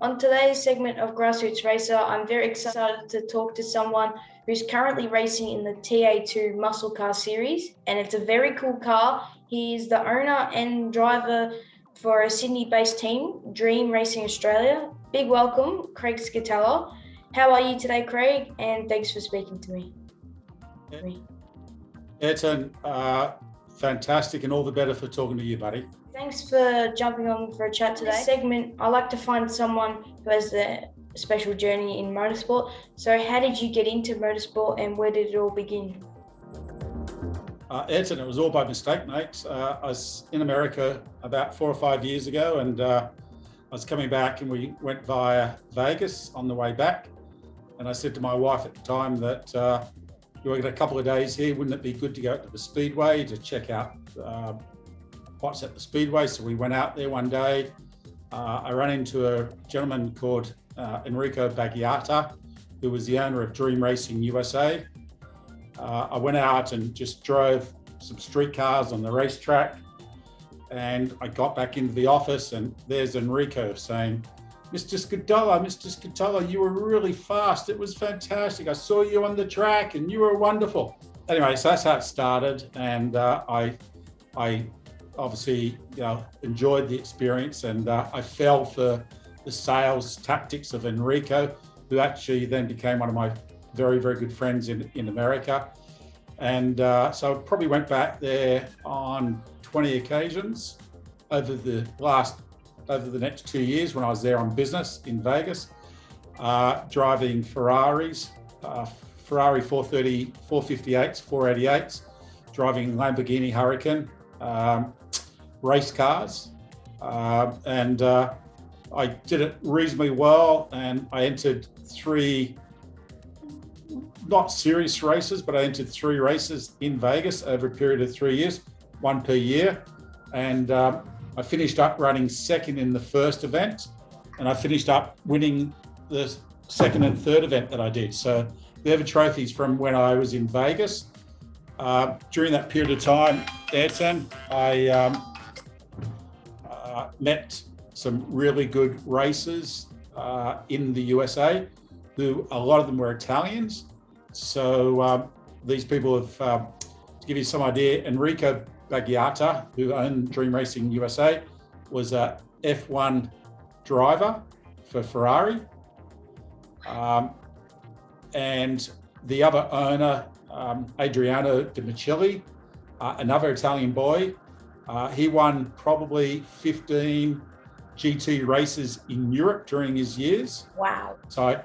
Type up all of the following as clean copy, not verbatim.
On today's segment of Grassroots Racer, I'm very excited to talk to someone who's currently racing in the TA2 Muscle Car Series, and it's a very cool car. He is the owner and driver for a Sydney-based team, Dream Racing Australia. Big welcome, Craig Scatella. How are you today, Craig? And thanks for speaking to me. Ayrton, fantastic, and all the better for talking to you, buddy. Thanks for jumping on for a chat today. This segment, I like to find someone who has a special journey in motorsport. So how did you get into motorsport and where did it all begin? Ayrton, it was all by mistake, mate. I was in America about 4 or 5 years ago, and I was coming back, and we went via Vegas on the way back. And I said to my wife at the time that you got a couple of days here, wouldn't it be good to go to the Speedway to check out what's at the Speedway? So we went out there one day. I ran into a gentleman called Enrico Baggiata, who was the owner of Dream Racing USA. I went out and just drove some street cars on the racetrack, and I got back into the office, and there's Enrico saying, Mr. Scatella, you were really fast. It was fantastic. I saw you on the track and you were wonderful. Anyway, so that's how it started. And I obviously enjoyed the experience, and I fell for the sales tactics of Enrico, who actually then became one of my very, very good friends in America. And so I probably went back there on 20 occasions over the next 2 years when I was there on business in Vegas, driving Ferraris, Ferrari 430, 458s, 488s, driving Lamborghini Huracan, race cars. And I did it reasonably well, and I entered 3, not serious races, but I entered 3 races in Vegas over a period of 3 years, 1 per year. And I finished up running second in the first event, and I finished up winning the second and third event that I did. So they're the trophies from when I was in Vegas. During that period of time, Ayrton, I met some really good racers in the USA, who a lot of them were Italians. So these people have, to give you some idea, Enrico Baggiata, who owned Dream Racing USA, was a F1 driver for Ferrari. And the other owner, Adriano De Micheli, another Italian boy, he won probably 15 GT races in Europe during his years. Wow. So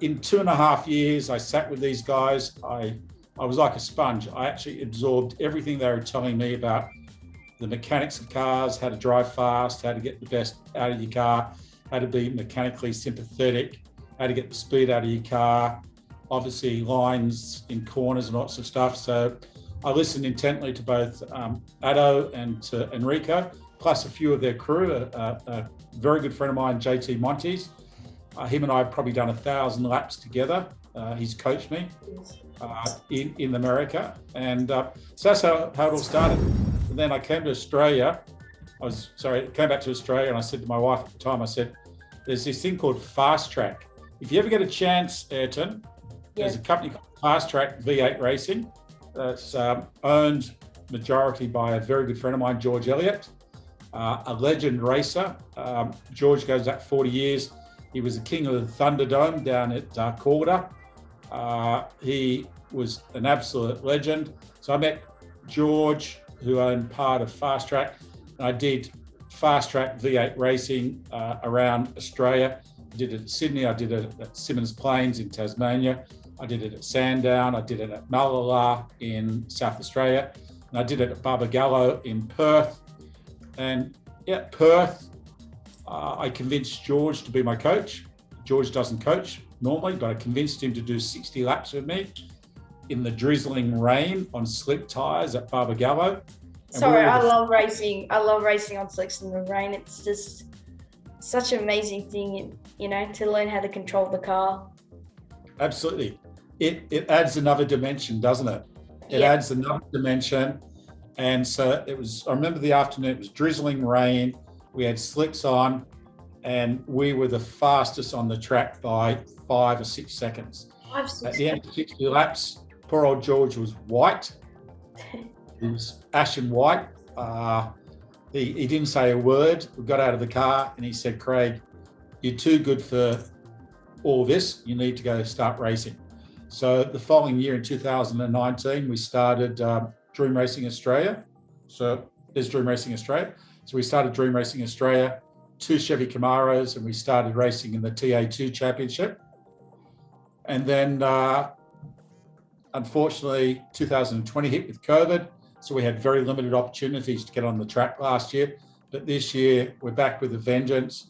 in 2.5 years, I sat with these guys. I was like a sponge. I actually absorbed everything they were telling me about the mechanics of cars, how to drive fast, how to get the best out of your car, how to be mechanically sympathetic, how to get the speed out of your car, obviously lines in corners and lots of stuff. So I listened intently to both Addo and to Enrico, plus a few of their crew. A very good friend of mine, JT Montes. Him and I have probably done 1,000 laps together. He's coached me in America, and so that's how it all started. And then I came to Australia. Came back to Australia, and I said to my wife at the time, I said, there's this thing called Fast Track. If you ever get a chance, Ayrton, there's a company called Fast Track V8 Racing that's owned majority by a very good friend of mine, George Elliot, a legend racer. George goes back 40 years. He was the king of the Thunderdome down at Calder. He was an absolute legend. So I met George, who owned part of Fast Track, and I did Fast Track V8 racing around Australia. I did it at Sydney, I did it at Symmons Plains in Tasmania, I did it at Sandown, I did it at Malala in South Australia, and I did it at Barbagallo in Perth. And at Perth, I convinced George to be my coach. George doesn't coach normally, but I convinced him to do 60 laps with me in the drizzling rain on slick tyres at Barbagallo. Sorry, I love racing. I love racing on slicks in the rain. It's just such an amazing thing, to learn how to control the car. Absolutely. It adds another dimension, doesn't it? It adds another dimension. And so I remember the afternoon, it was drizzling rain. We had slicks on. and we were the fastest on the track by 5 or 6 seconds. At the end of 60 laps, poor old George was white. He was ashen white. He didn't say a word. We got out of the car and he said, "Craig, you're too good for all this. You need to go start racing." So the following year in 2019, we started Dream Racing Australia. So there's Dream Racing Australia. So we started Dream Racing Australia, 2 Chevy Camaros, and we started racing in the TA2 Championship. And then, unfortunately, 2020 hit with COVID. So we had very limited opportunities to get on the track last year. But this year, we're back with a vengeance.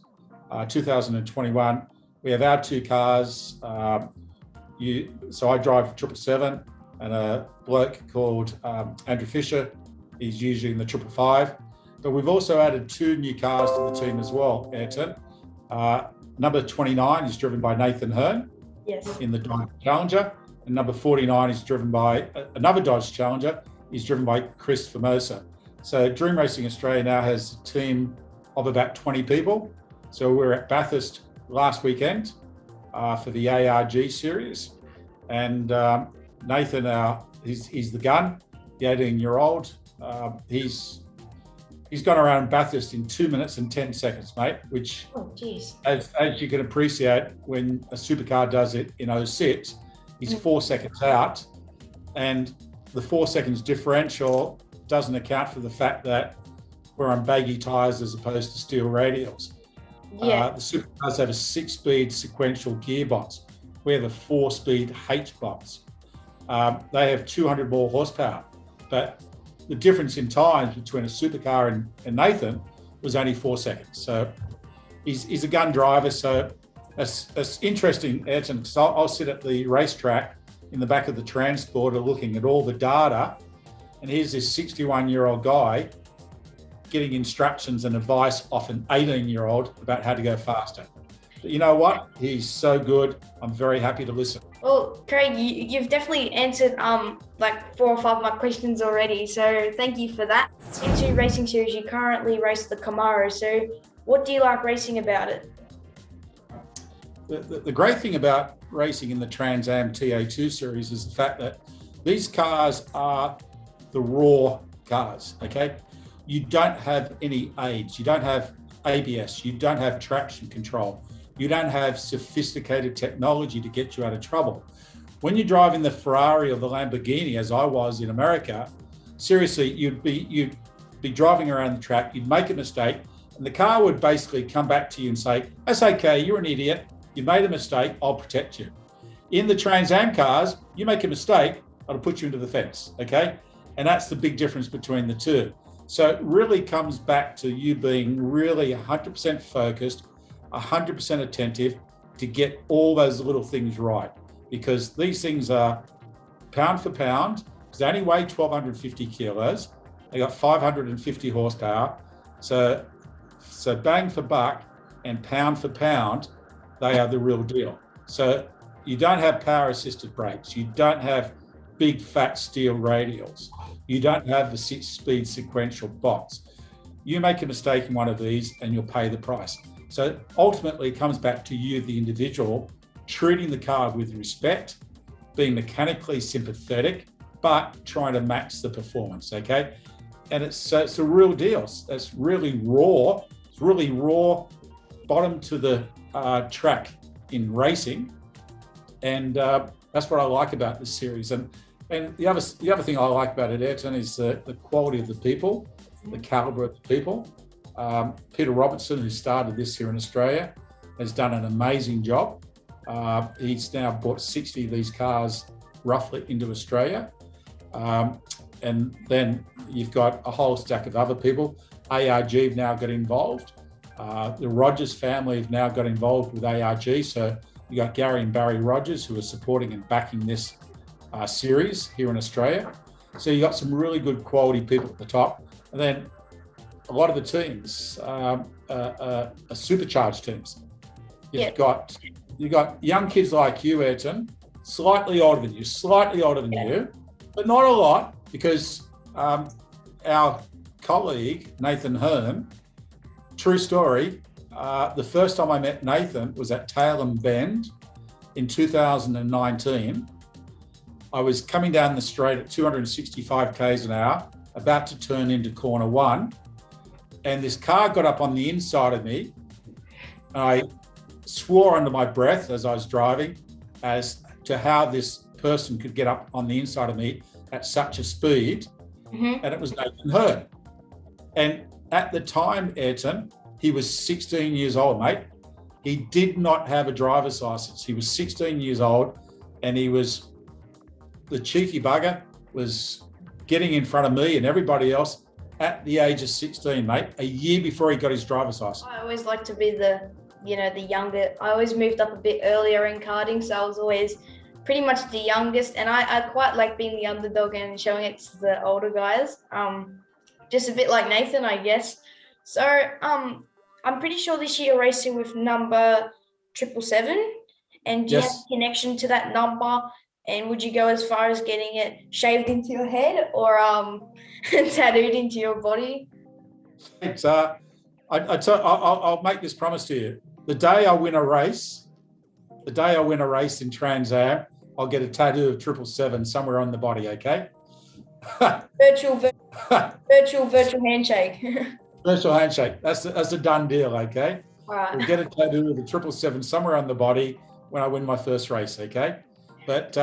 2021, we have our 2 cars. So I drive 777 and a bloke called Andrew Fisher. He's usually in the 555. But we've also added 2 new cars to the team as well, Ayrton. Number 29 is driven by Nathan Hearn in the Dodge Challenger. And number 49 is driven by another Dodge Challenger. He's driven by Chris Formosa. So Dream Racing Australia now has a team of about 20 people. So we're at Bathurst last weekend for the ARG series. And Nathan, he's the gun, the 18-year-old. He's gone around Bathurst in 2 minutes and 10 seconds, mate, which, as you can appreciate, when a supercar does it in 06, he's 4 seconds out. And the 4 seconds differential doesn't account for the fact that we're on baggy tyres as opposed to steel radials. The supercars have a 6-speed sequential gearbox. We have a 4-speed H-box. They have 200 more horsepower, but the difference in times between a supercar and Nathan was only 4 seconds. So he's a gun driver. So that's interesting, Ayrton, because I'll sit at the racetrack in the back of the transporter looking at all the data, and here's this 61-year-old guy getting instructions and advice off an 18-year-old about how to go faster. But you know what? He's so good. I'm very happy to listen. Well, Craig, you've definitely answered like 4 or 5 of my questions already, so thank you for that. In 2 racing series, you currently race the Camaro, so what do you like racing about it? The great thing about racing in the Trans Am TA2 series is the fact that these cars are the raw cars, okay? You don't have any aids. You don't have ABS. You don't have traction control. You don't have sophisticated technology to get you out of trouble. When you're driving the Ferrari or the Lamborghini, as I was in America, seriously, you'd be driving around the track, you'd make a mistake, and the car would basically come back to you and say, "That's okay, you're an idiot. You made a mistake, I'll protect you." In the Trans Am cars, you make a mistake, I'll put you into the fence, okay? And that's the big difference between the two. So it really comes back to you being really 100% focused, 100% attentive to get all those little things right. Because these things are pound for pound, because they only weigh 1,250 kilos, they got 550 horsepower. So bang for buck and pound for pound, they are the real deal. So you don't have power assisted brakes. You don't have big fat steel radials. You don't have the 6-speed sequential box. You make a mistake in one of these and you'll pay the price. So ultimately it comes back to you, the individual, treating the car with respect, being mechanically sympathetic, but trying to match the performance, okay? And it's a real deal. It's really raw. It's really raw, bottom to the track in racing. And that's what I like about this series. And the other thing I like about it, Ayrton, is the quality of the people, the caliber of the people. Peter Robertson, who started this here in Australia, has done an amazing job. He's now brought 60 of these cars roughly into Australia. And then you've got a whole stack of other people. ARG have now got involved. The Rogers family have now got involved with ARG. So you got Gary and Barry Rogers, who are supporting and backing this series here in Australia. So you got some really good quality people at the top. And then a lot of the teams are supercharged teams. You've got young kids like you, Ayrton, slightly older than you, but not a lot, because our colleague, Nathan Hearn, true story, The first time I met Nathan was at Tailem Bend in 2019. I was coming down the straight at 265 k's an hour, about to turn into corner one, and this car got up on the inside of me. I swore under my breath as I was driving as to how this person could get up on the inside of me at such a speed, and it was Nathan Hearn. And at the time, Ayrton, he was 16 years old, mate. He did not have a driver's license. He was 16 years old, and he was, the cheeky bugger was getting in front of me and everybody else at the age of 16, mate, a year before he got his driver's license. I always like to be the younger. I always moved up a bit earlier in karting, so I was always pretty much the youngest, and I quite like being the underdog and showing it to the older guys. Just a bit like Nathan, I guess. So I'm pretty sure this year you're racing with number 777, and do you have a connection to that number? And would you go as far as getting it shaved into your head or tattooed into your body? Thanks. I'll make this promise to you. The day I win a race in Trans Am, I'll get a tattoo of 777 somewhere on the body, okay? virtual handshake. Virtual handshake. That's a done deal, okay? All right. We'll get a tattoo of the 777 somewhere on the body when I win my first race, okay? But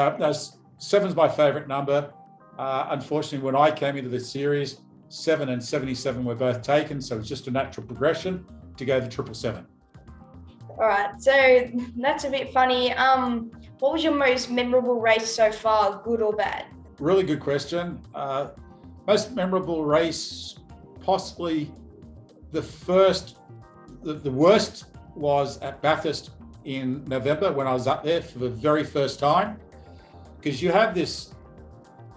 seven's my favourite number. Unfortunately, when I came into the series, 7 and 77 were both taken, so it's just a natural progression to go the 777. All right, so that's a bit funny. What was your most memorable race so far, good or bad? Really good question. Most memorable race, possibly the worst was at Bathurst in November when I was up there for the very first time, because you have this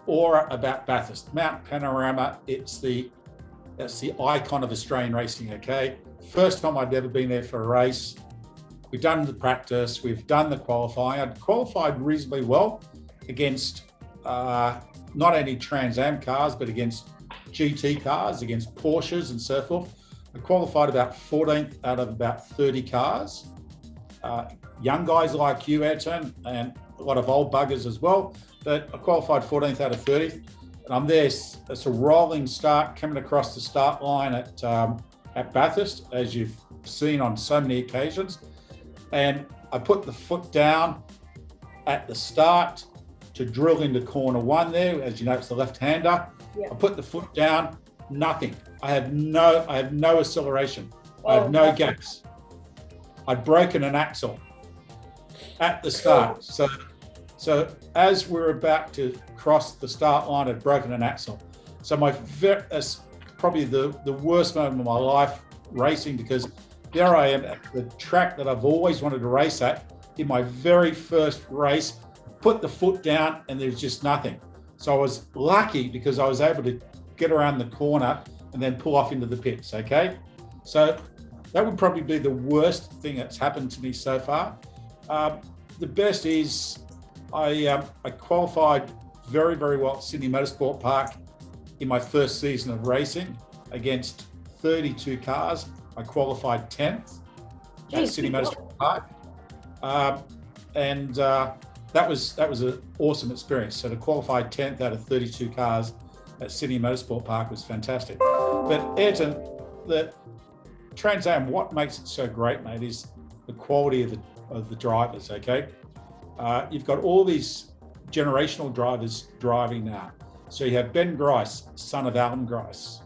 aura about Bathurst, Mount Panorama. That's the icon of Australian racing, okay? First time I'd ever been there for a race. We've done the practice, we've done the qualifying. I'd qualified reasonably well against not only Trans Am cars, but against GT cars, against Porsches and so forth. I qualified about 14th out of about 30 cars. Young guys like you, Ayrton, and a lot of old buggers as well. But I qualified 14th out of 30th, and I'm there. It's a rolling start coming across the start line at Bathurst, as you've seen on so many occasions. And I put the foot down at the start to drill into corner one there. As you know, it's the left-hander. Yeah. I put the foot down, nothing. I have no acceleration. I have no gas. I'd broken an axle at the start. So as we're about to cross the start line, I'd broken an axle. So that's probably the worst moment of my life racing, because there I am at the track that I've always wanted to race at. In my very first race, put the foot down and there's just nothing. So I was lucky because I was able to get around the corner and then pull off into the pits, okay? So that would probably be the worst thing that's happened to me so far. The best is I qualified very, very well at Sydney Motorsport Park in my first season of racing against 32 cars. I qualified 10th at Sydney Motorsport Park. That was an awesome experience. So to qualify 10th out of 32 cars at Sydney Motorsport Park was fantastic. But Ayrton, the Trans Am, what makes it so great, mate, is the quality of the drivers, okay? You've got all these generational drivers driving now. So you have Ben Grice, son of Alan Grice.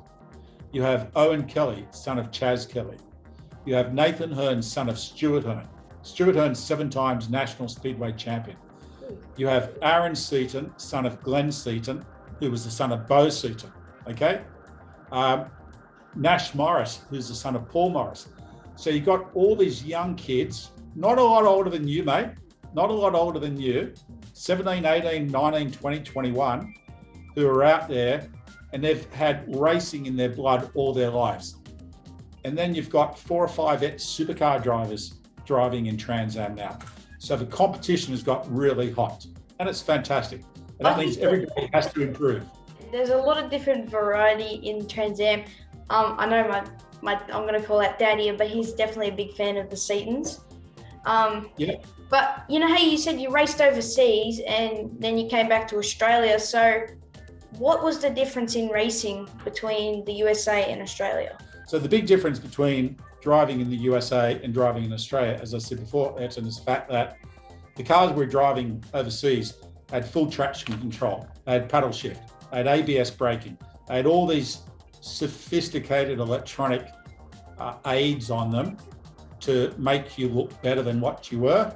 You have Owen Kelly, son of Chaz Kelly. You have Nathan Hearn, son of Stuart Hearn. Stuart Hearn, 7 times National Speedway champion. You have Aaron Seaton, son of Glenn Seaton, who was the son of Bo Seaton, okay? Nash Morris, who's the son of Paul Morris. So you've got all these young kids, not a lot older than you, mate, not a lot older than you, 17, 18, 19, 20, 21, who are out there and they've had racing in their blood all their lives. And then you've got 4 or 5 supercar drivers driving in Trans Am now. So the competition has got really hot and it's fantastic. And that means everybody has to improve. There's a lot of different variety in Trans Am. I know I'm going to call out Dad here, but he's definitely a big fan of the Setons. Yeah. But you know how you said you raced overseas and then you came back to Australia. So what was the difference in racing between the USA and Australia? So the big difference between driving in the USA and driving in Australia, as I said before, Ayrton, is the fact that the cars we're driving overseas had full traction control, they had paddle shift, they had ABS braking, they had all these sophisticated electronic aids on them to make you look better than what you were.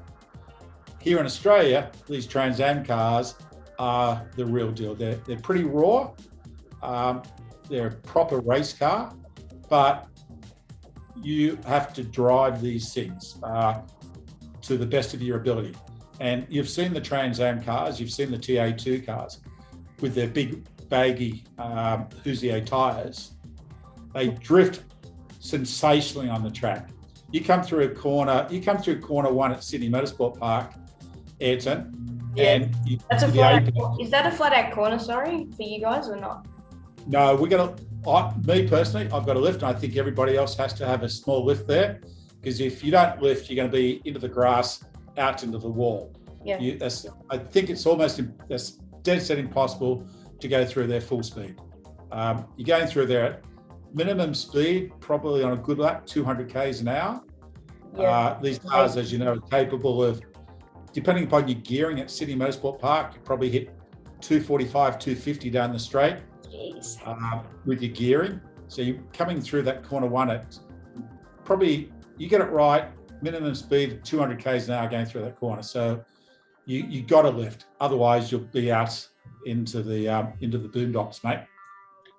Here in Australia, these Trans Am cars are the real deal. They're pretty raw. They're a proper race car, but you have to drive these things to the best of your ability. And you've seen the Trans Am cars, you've seen the TA2 cars with their big baggy Hoosier tyres. They drift sensationally on the track. You come through corner one at Sydney Motorsport Park, Ayrton, and that's a flat out, is that a flat out corner, sorry, for you guys or not? No, me personally, I've got a lift, and I think everybody else has to have a small lift there, because if you don't lift, you're going to be into the grass, out into the wall. Yeah. I think it's almost dead set impossible to go through there full speed. You're going through there at minimum speed, probably on a good lap, 200 k's an hour. Yeah. These cars, as you know, are capable of, depending upon your gearing at Sydney Motorsport Park, you probably hit 245, 250 down the straight with your gearing. So you're coming through that corner one at probably, you get it right, minimum speed of 200 k's an hour going through that corner. So you got to lift, otherwise you'll be out into the boondocks, mate.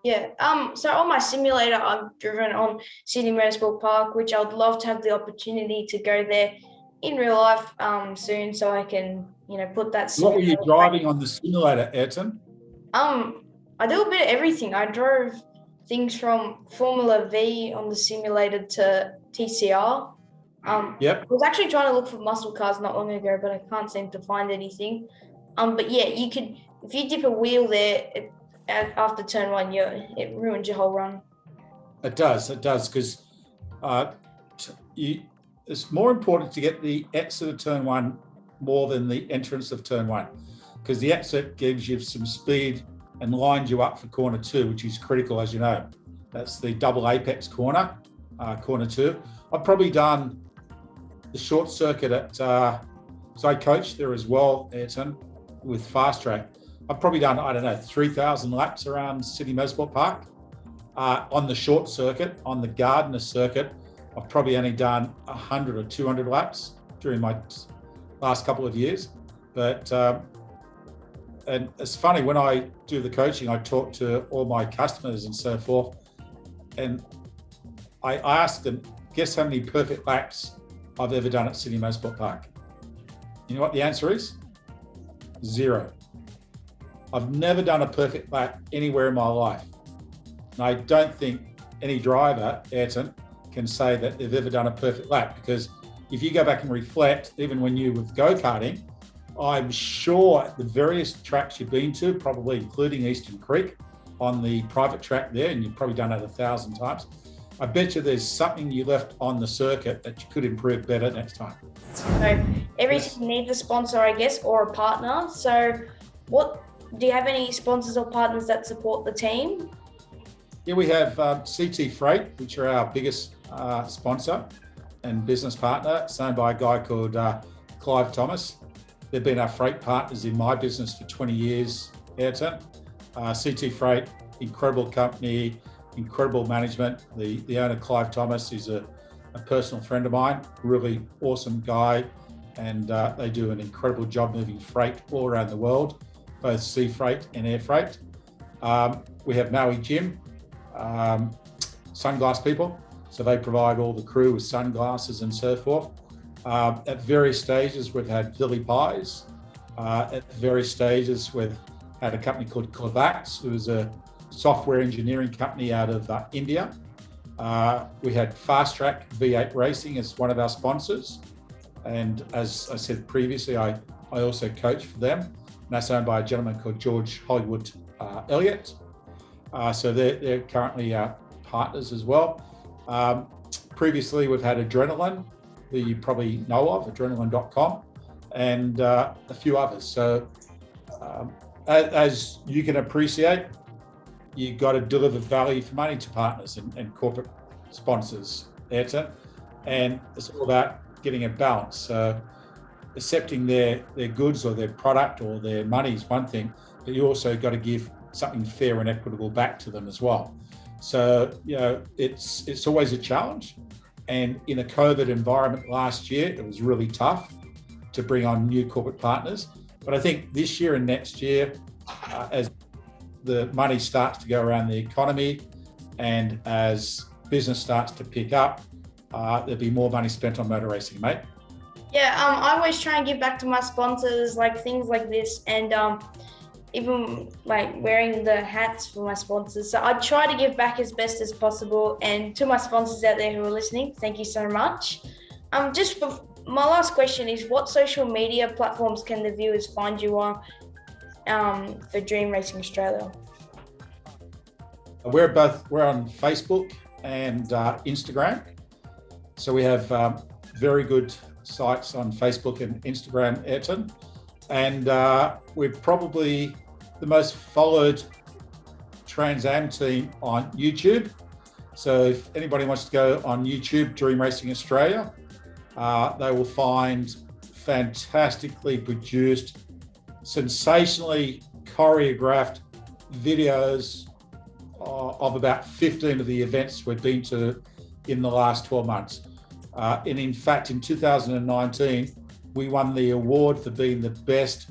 Yeah. So on my simulator, I've driven on Sydney Motorsport Park, which I'd love to have the opportunity to go there in real life soon, so I can, put that. What were you driving on the simulator, Ayrton? I do a bit of everything. I drove things from Formula V on the simulator to TCR. Yep. I was actually trying to look for muscle cars not long ago, but I can't seem to find anything. But yeah, you could, if you dip a wheel there after turn one, it ruins your whole run. It does, because it's more important to get the exit of turn one more than the entrance of turn one, because the exit gives you some speed and lines you up for corner two, which is critical, as you know. That's the double apex corner, corner two. I've probably done the short circuit at, so I coached there as well, Ayrton, with Fast Track. I've probably done, 3,000 laps around Sydney Motorsport Park. On the short circuit, on the Gardner circuit, I've probably only done 100 or 200 laps during my last couple of years. But, and it's funny, when I do the coaching, I talk to all my customers and so forth, and I ask them, guess how many perfect laps I've ever done at Sydney Motorsport Park? You know what the answer is? 0. I've never done a perfect lap anywhere in my life. And I don't think any driver, Ayrton, can say that they've ever done a perfect lap, because if you go back and reflect, even when you were go-karting, I'm sure at the various tracks you've been to, probably including Eastern Creek on the private track there, and you've probably done it 1,000 times, I bet you there's something you left on the circuit that you could improve better next time. So everything needs a sponsor, I guess, or a partner. So do you have any sponsors or partners that support the team? Yeah, we have CT Freight, which are our biggest sponsor and business partner. It's owned by a guy called Clive Thomas. They've been our freight partners in my business for 20 years, Ayrton. CT Freight, incredible company, incredible management. The owner, Clive Thomas, is a personal friend of mine, really awesome guy, and they do an incredible job moving freight all around the world, both sea freight and air freight. We have Maui Gym, sunglass people, so they provide all the crew with sunglasses and so forth. At various stages, we've had Philly Pies. At various stages, we've had a company called Kovacs, who is a software engineering company out of India. We had Fast Track V8 Racing as one of our sponsors. And as I said previously, I also coach for them. And that's owned by a gentleman called George Elliot. So they're currently partners as well. Previously, we've had Adrenaline, who you probably know of, adrenaline.com, and a few others. So as you can appreciate, you've got to deliver value for money to partners and corporate sponsors, Ayrton. And it's all about getting a balance. So accepting their goods or their product or their money is one thing, but you also got to give something fair and equitable back to them as well. So, it's always a challenge. And in a COVID environment last year, it was really tough to bring on new corporate partners. But I think this year and next year, as the money starts to go around the economy and as business starts to pick up, there'll be more money spent on motor racing, mate. Yeah, I always try and give back to my sponsors, like things like this, and even like wearing the hats for my sponsors. So I try to give back as best as possible. And to my sponsors out there who are listening, thank you so much. Just for my last question is, what social media platforms can the viewers find you on for Dream Racing Australia? We're on Facebook and Instagram. So we have very good sites on Facebook and Instagram, Ayrton. And we're probably the most followed Trans Am team on YouTube. So if anybody wants to go on YouTube, Dream Racing Australia, they will find fantastically produced, sensationally choreographed videos of about 15 of the events we've been to in the last 12 months. And in fact, in 2019, we won the award for being the best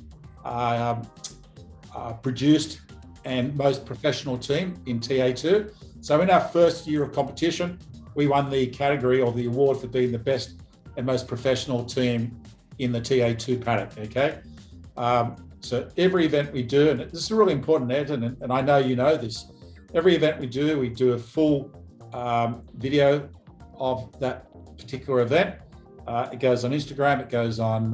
produced and most professional team in TA2. So in our first year of competition, we won the category or the award for being the best and most professional team in the TA2 paddock, okay? So every event we do, and this is really important, Ayrton, and I know you know this, every event we do a full video of that particular event. It goes on Instagram, it goes on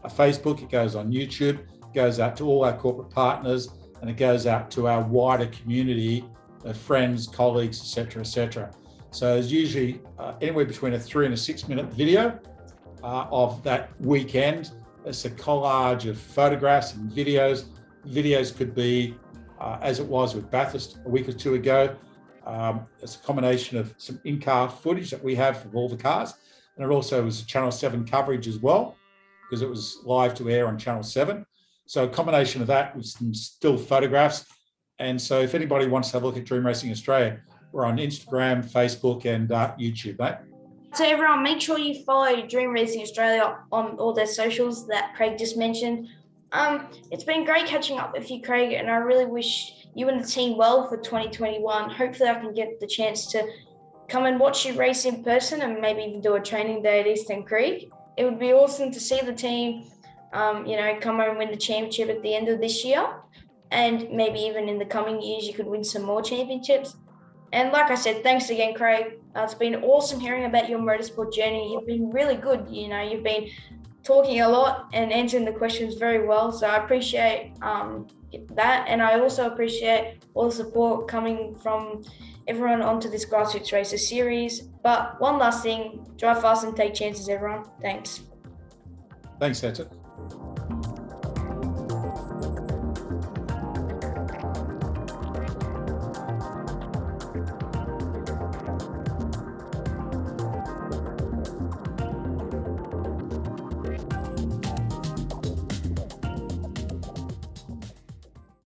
Facebook, it goes on YouTube, it goes out to all our corporate partners, and it goes out to our wider community of friends, colleagues, etc., etc. So it's usually anywhere between a 3 and a 6 minute video of that weekend. It's a collage of photographs and videos. Videos could be, as it was with Bathurst a week or two ago, it's a combination of some in-car footage that we have of all the cars. And it also was Channel 7 coverage as well, because it was live to air on Channel 7. So a combination of that with some still photographs. And so if anybody wants to have a look at Dream Racing Australia, we're on Instagram, Facebook, and YouTube, mate. So everyone, make sure you follow Dream Racing Australia on all their socials that Craig just mentioned. It's been great catching up with you, Craig, and I really wish you and the team well for 2021. Hopefully I can get the chance to come and watch you race in person and maybe even do a training day at Eastern Creek. It would be awesome to see the team, come home and win the championship at the end of this year. And maybe even in the coming years, you could win some more championships. And like I said, thanks again, Craig. It's been awesome hearing about your motorsport journey. You've been really good. You've been talking a lot and answering the questions very well. So I appreciate that. And I also appreciate all the support coming from everyone onto this Grassroots Racer series. But one last thing, drive fast and take chances, everyone. Thanks. Thanks, Ayrton.